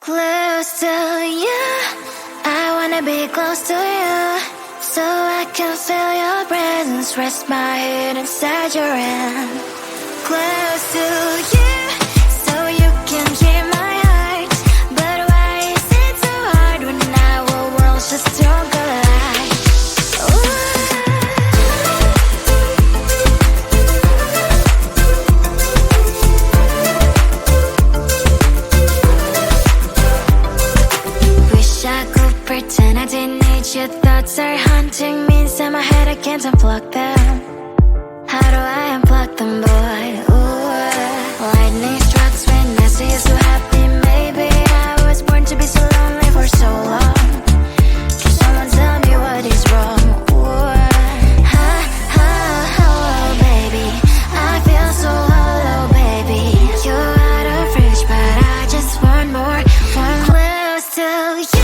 Close to you, I wanna be close to you, so I can feel your presence, rest my head inside your hand. Close to you, so you can hear my heart, but why is it so hard when our worlds just don't collide? Pretend I didn't need your thoughts are haunting me inside my head, I can't unplug them. How do I unplug them, boy? Ooh, lightning strikes when I see you so happy. Maybe I was born to be so lonely for so long. Can someone tell me what is wrong? Ooh, ha, ha, hello, baby. I feel so hollow, baby. You're out of reach, but I just want more, one close to you.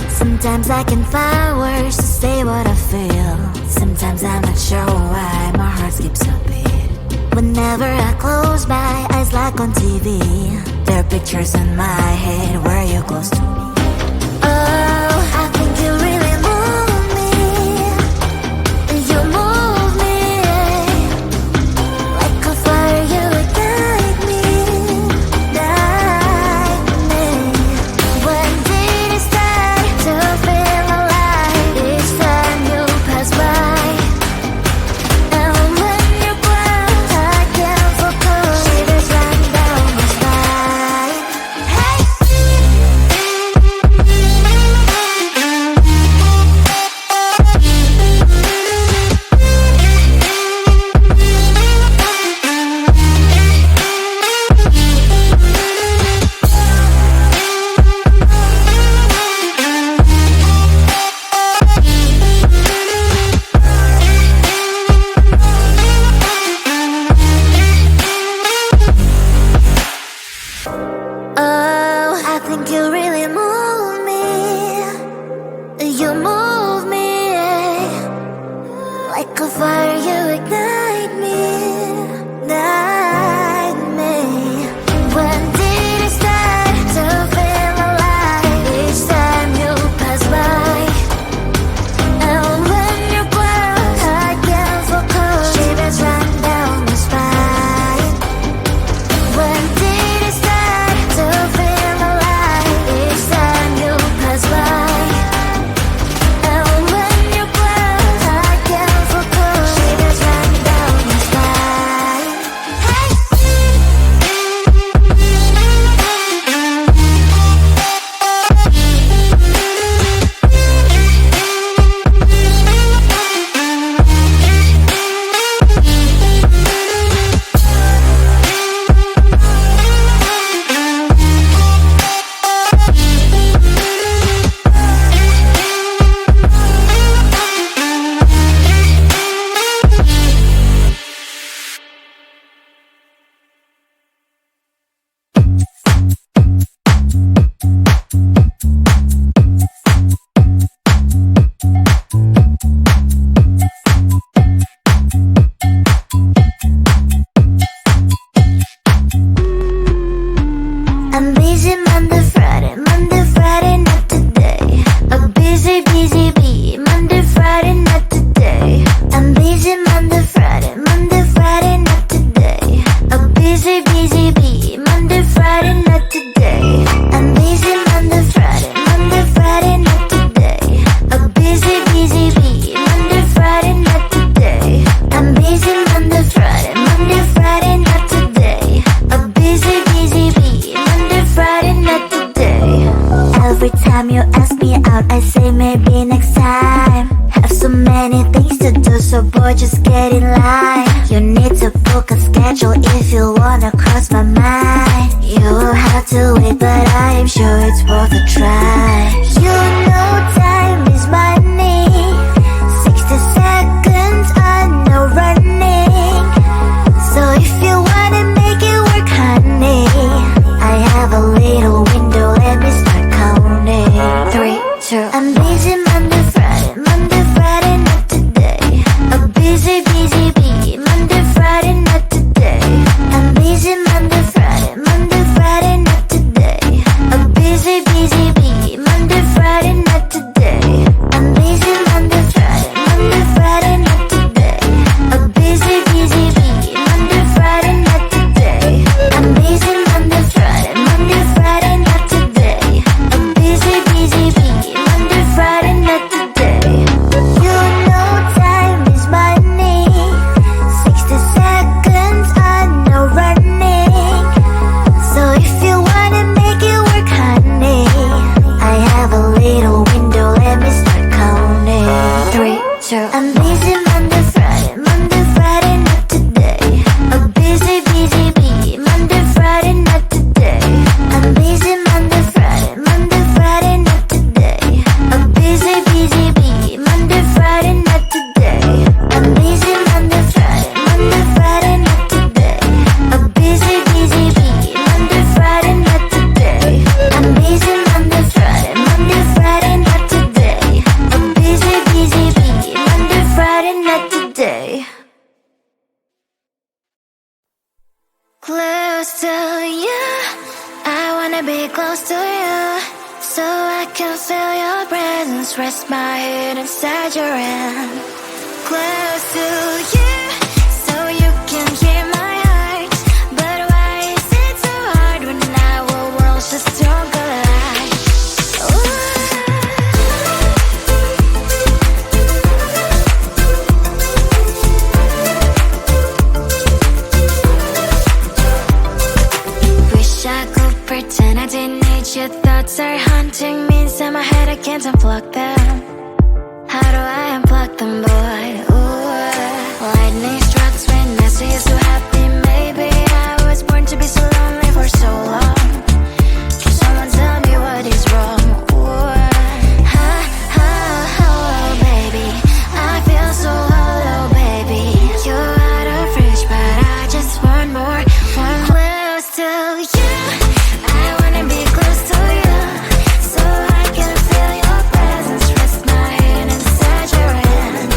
Sometimes I can find words to say what I feel. Sometimes I'm not sure why my heart skips a beat. Whenever I close my eyes like on TV, there are pictures in my head where you're close to me. Oh, I think you really move me. You move me like a fire, you would guide me, guide me. When did it start to feel alive? Each time you pass by, and when you glance, I can't focus. Shivers run down my spine. Hey. I say maybe next time. Have so many things to do, so boy, just get in line. You need to book a schedule if you wanna cross my mind. You will have to wait, but I am sure it's worth a try. You know time is money. 60 seconds, I know running. So if you wanna make it work, honey, I have a little window, let me start counting. 3, 2, I'm busy Monday, Friday, not today. A busy, busy bee, Monday, Friday, not today. I'm busy Monday, Friday, not today. A busy, busy bee, Monday, Friday, not today. I'm busy Monday, Friday, not today. A busy, busy bee, Monday, Friday, not today. I'm busy Monday, Friday, not today. A busy, busy bee, Monday, Friday, not today. You know time is money. 60 seconds, I know running. So if you wanna make it work, honey, I have a little window, let me start counting. 3, 2, I'm busy Monday, Friday, not today. A busy, busy bee, Monday, Friday, not today. I'm busy Monday, Friday, not today. A busy, busy bee, Monday, Friday, not today. I'm busy Monday, Friday, not today. A busy, busy bee, Monday, Friday, not today. I'm busy Monday, Friday, not today. A busy, busy bee, Monday, Friday, not today. Close to you, I wanna be close to you, so I can feel your presence, rest my head inside your hand. Close to you, so you can hear my heart. But why is it so hard when our worlds just don't collide? Ooh. Wish I could pretend I didn't need your thoughts are haunting me inside my head, I can't unplug them. How do I unplug them, boy? Ooh, lightning strikes when I see you so happy. Maybe I was born to be so lonely for so long. Can someone tell me what is wrong? Ooh, ha, ha, hello, baby. I feel so hollow, baby. You're out of reach, but I just want more. One close to you, I wanna be close to you, so I can feel your presence, rest my head inside your hand.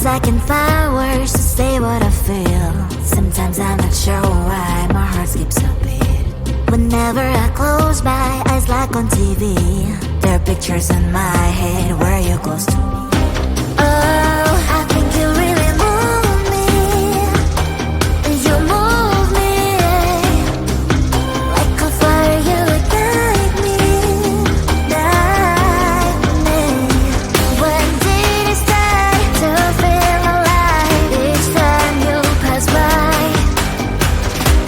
Sometimes I can find words to say what I feel. Sometimes I'm not sure why my heart skips a beat. Whenever I close my eyes like on TV, there are pictures in my head where you're close to me. Oh, I think you really move me. You move me like a fire, you ignite me, ignite me. When did it start to feel alive? Each time you pass by,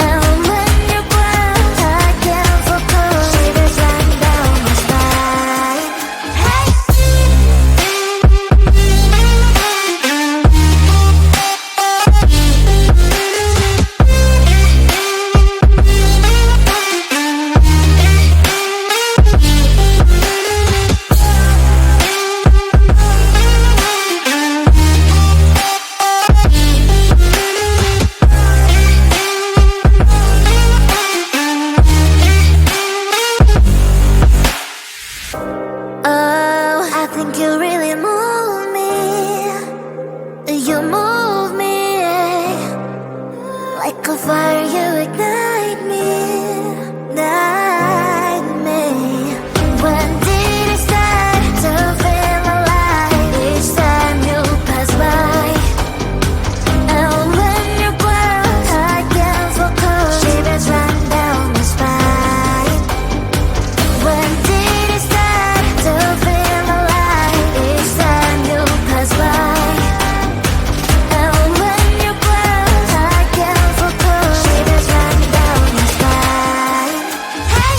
and when you close, I can't focus. Shivers run down my spine. Hey. Oh, I think you really move me. You move me like a fire, you ignite me, ignite me. When did it start to feel alive? Each time you pass by, and when you close, I can't focus. Shivers run down my spine. When did it start to feel alive? Each time you pass by, and when you close, I can't focus. Shivers run down my spine. Hey.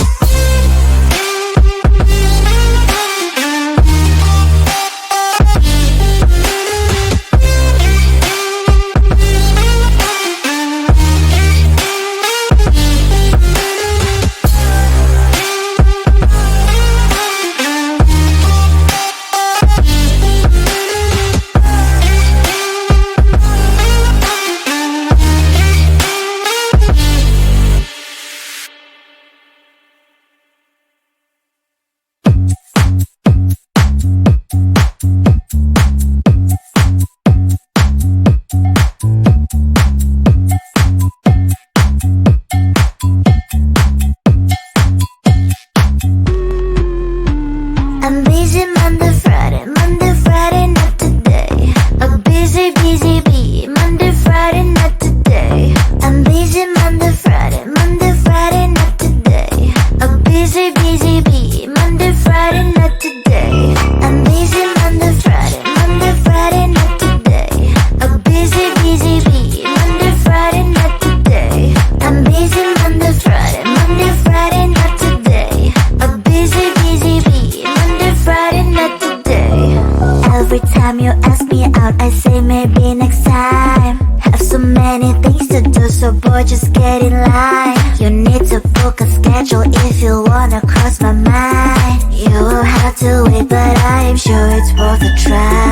I'm busy Monday, Friday, not today. A busy, busy bee, Monday, Friday, not today. I'm busy Monday, Friday, not today. A busy, busy bee, Monday, Friday, not today. I'm busy Monday, Friday, not today. A busy, busy bee, Monday, Friday, not today. I'm busy Monday, Friday, not today. A busy, busy bee, Monday, Friday, not today. Every time you ask me out, I say maybe next time. Have so many things to do, so boy, just get in line. You need to book a schedule if you wanna cross my mind. You will have to wait, but I am sure it's worth a try.